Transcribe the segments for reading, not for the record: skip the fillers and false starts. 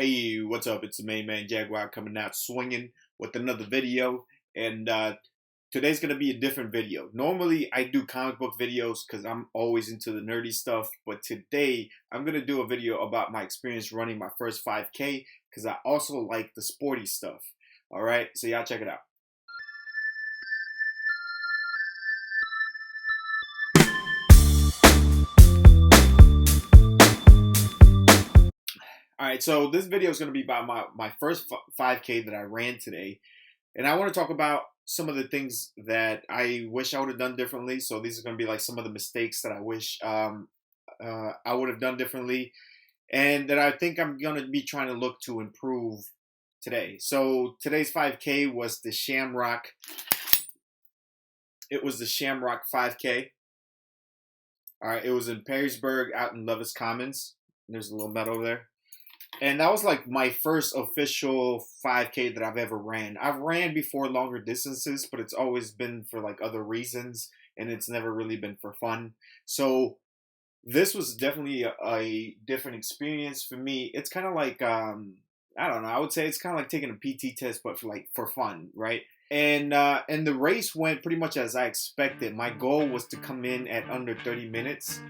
Hey, what's up? It's the main man Jaguar coming out swinging with another video. And today's going to be a different video. Normally, I do comic book videos because I'm always into the nerdy stuff. But today, I'm going to do a video about my experience running my first 5K because I also like the sporty stuff. All right, so y'all check it out. All right, so this video is going to be about my first 5K that I ran today. And I want to talk about some of the things that I wish I would have done differently. So these are going to be like some of the mistakes that I wish I would have done differently. And that I think I'm going to be trying to look to improve today. So today's 5K was the Shamrock. It was the Shamrock 5K. All right, it was in Perrysburg out in Lovis Commons. There's a little medal there. And that was like my first official 5K that I've ever ran. I've ran before longer distances, but it's always been for like other reasons, and it's never really been for fun. So this was definitely a different experience for me. It's kind of like, I don't know, I would say it's kind of like taking a PT test, but for fun, right? And the race went pretty much as I expected. My goal was to come in at under 30 minutes.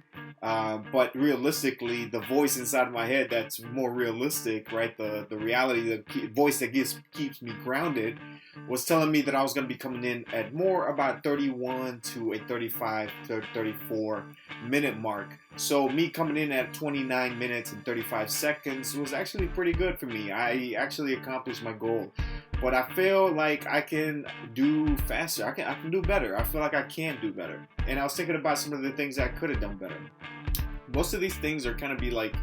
But realistically, the voice inside my head that's more realistic, right? The reality, the voice that keeps me grounded was telling me that I was going to be coming in at more about 31 to a 35 to 34 minute mark. So me coming in at 29 minutes and 35 seconds was actually pretty good for me. I actually accomplished my goal. But I feel like I can do faster. I can do better. I feel like I can do better. And I was thinking about some of the things I could have done better. Most of these things are kind of be like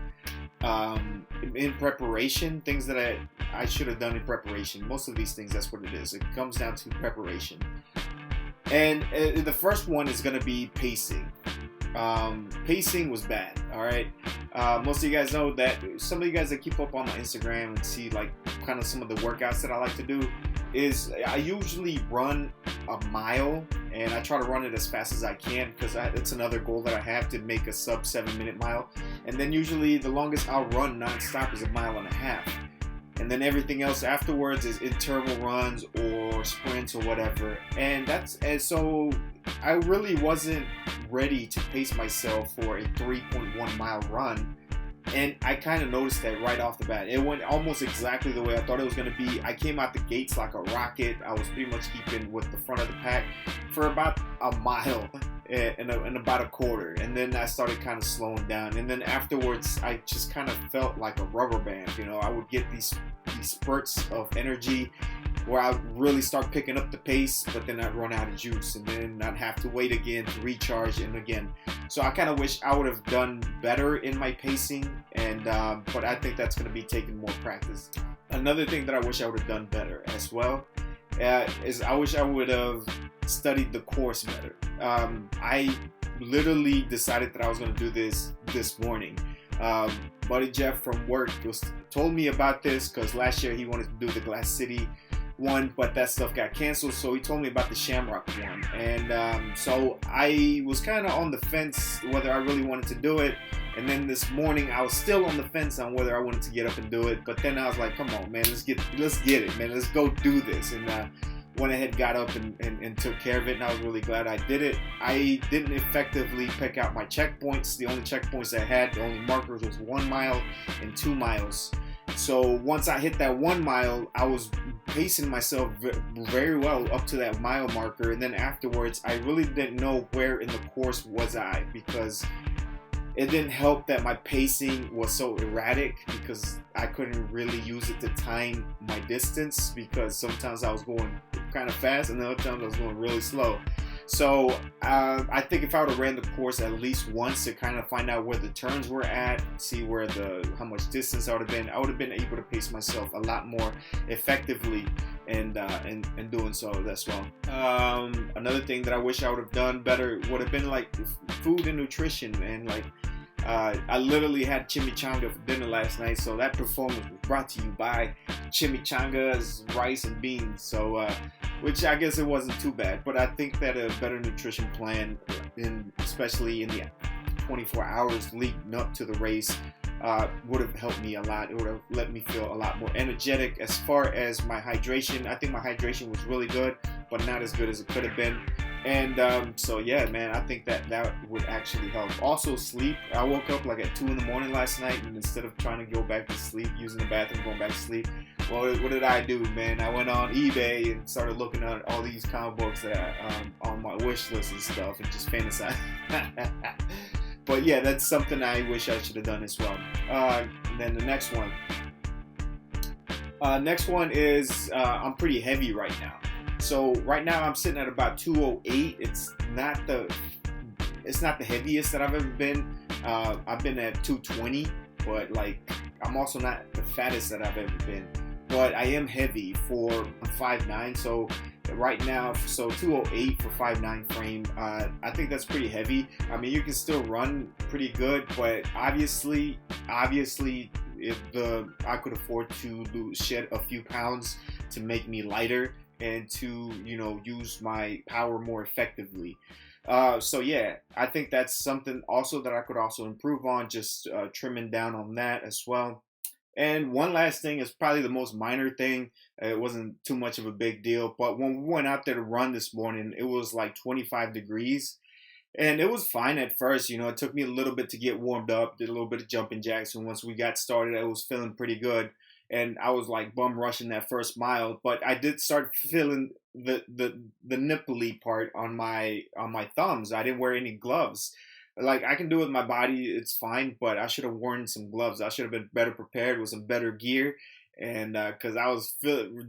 in preparation, things that I should have done in preparation. Most of these things, that's what it is. It comes down to preparation. And the first one is going to be pacing. Pacing was bad, all right? Most of you guys know that. Some of you guys that keep up on my Instagram and see like kind of some of the workouts that I like to do is I usually run a mile, and I try to run it as fast as I can because it's another goal that I have, to make a sub 7-minute mile. And then usually the longest I'll run nonstop is 1.5 miles. And then everything else afterwards is interval runs or sprints or whatever. And so I really wasn't ready to pace myself for a 3.1 mile run. And I kind of noticed that right off the bat. It went almost exactly the way I thought it was going to be. I came out the gates like a rocket. I was pretty much keeping with the front of the pack for about a mile and about a quarter. And then I started kind of slowing down. And then afterwards, I just kind of felt like a rubber band. You know, I would get these spurts of energy where I would really start picking up the pace, but then I'd run out of juice, and then I'd have to wait again to recharge and again. So I kind of wish I would have done better in my pacing, and but I think that's going to be taking more practice. Another thing that I wish I would have done better as well is I wish I would have studied the course better. I literally decided that I was going to do this morning. Buddy Jeff from work told me about this because last year he wanted to do the Glass City one, but that stuff got canceled, so he told me about the Shamrock one. And so I was kind of on the fence whether I really wanted to do it. And then this morning I was still on the fence on whether I wanted to get up and do it, but then I was like, come on man, let's get it, man, let's go do this. And went ahead, got up and took care of it, and I was really glad I did it. I didn't effectively pick out my checkpoints. The only checkpoints I had, the only markers, was 1 mile and 2 miles. So once I hit that 1 mile, I was pacing myself very well up to that mile marker. And then afterwards, I really didn't know where in the course was I, because it didn't help that my pacing was so erratic, because I couldn't really use it to time my distance, because sometimes I was going kind of fast and other times I was going really slow. So I think if I would have ran the course at least once to kind of find out where the turns were at, see where how much distance I would have been able to pace myself a lot more effectively and doing so as well. Another thing that I wish I would have done better would have been like food and nutrition, and like I literally had chimichanga for dinner last night, so that performance was brought to you by Chimichanga's rice and beans. So which I guess it wasn't too bad, but I think that a better nutrition plan, especially in the 24 hours leading up to the race, would have helped me a lot. It would have let me feel a lot more energetic. As far as my hydration, I think my hydration was really good, but not as good as it could have been. And so yeah, man, I think that would actually help. Also, sleep. I woke up like at 2 in the morning last night, and instead of trying to go back to sleep, using the bathroom, going back to sleep, well, what did I do, man? I went on eBay and started looking at all these comic books that on my wish list and stuff, and just fantasized. But yeah, that's something I wish I should have done as well. And then the next one. Next one is I'm pretty heavy right now. So right now I'm sitting at about 208. It's not the heaviest that I've ever been. I've been at 220, but like I'm also not the fattest that I've ever been. But I am heavy for 5'9", so right now, so 208 for 5'9" frame, I think that's pretty heavy. I mean, you can still run pretty good, but obviously, if I could afford to shed a few pounds to make me lighter and to, use my power more effectively. So yeah, I think that's something also that I could also improve on, just trimming down on that as well. And one last thing is probably the most minor thing. It wasn't too much of a big deal, but when we went out there to run this morning, it was like 25 degrees. And it was fine at first, it took me a little bit to get warmed up, did a little bit of jumping jacks, and once we got started, I was feeling pretty good. And I was like bum rushing that first mile, but I did start feeling the nipply part on my thumbs. I didn't wear any gloves. Like, I can do it with my body, it's fine, but I should have worn some gloves. I should have been better prepared with some better gear, and because I was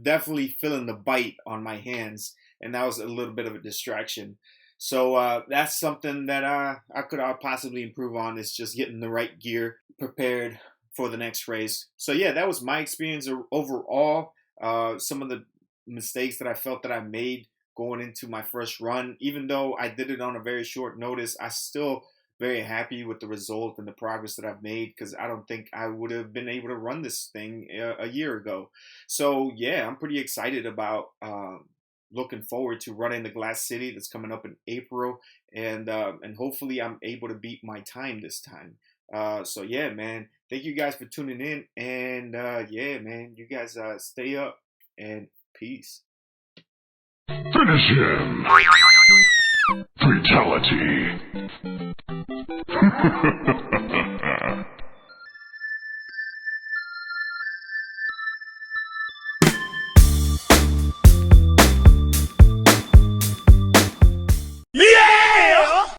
definitely feeling the bite on my hands, and that was a little bit of a distraction. So that's something that I could possibly improve on, is just getting the right gear prepared for the next race. So yeah, that was my experience overall. Some of the mistakes that I felt that I made going into my first run, even though I did it on a very short notice, I still very happy with the result and the progress that I've made, because I don't think I would have been able to run this thing a year ago. So yeah, I'm pretty excited about looking forward to running the Glass City that's coming up in April, and hopefully I'm able to beat my time this time. So yeah, man, thank you guys for tuning in, and yeah, man, you guys stay up, and peace. Finish him! Fatality!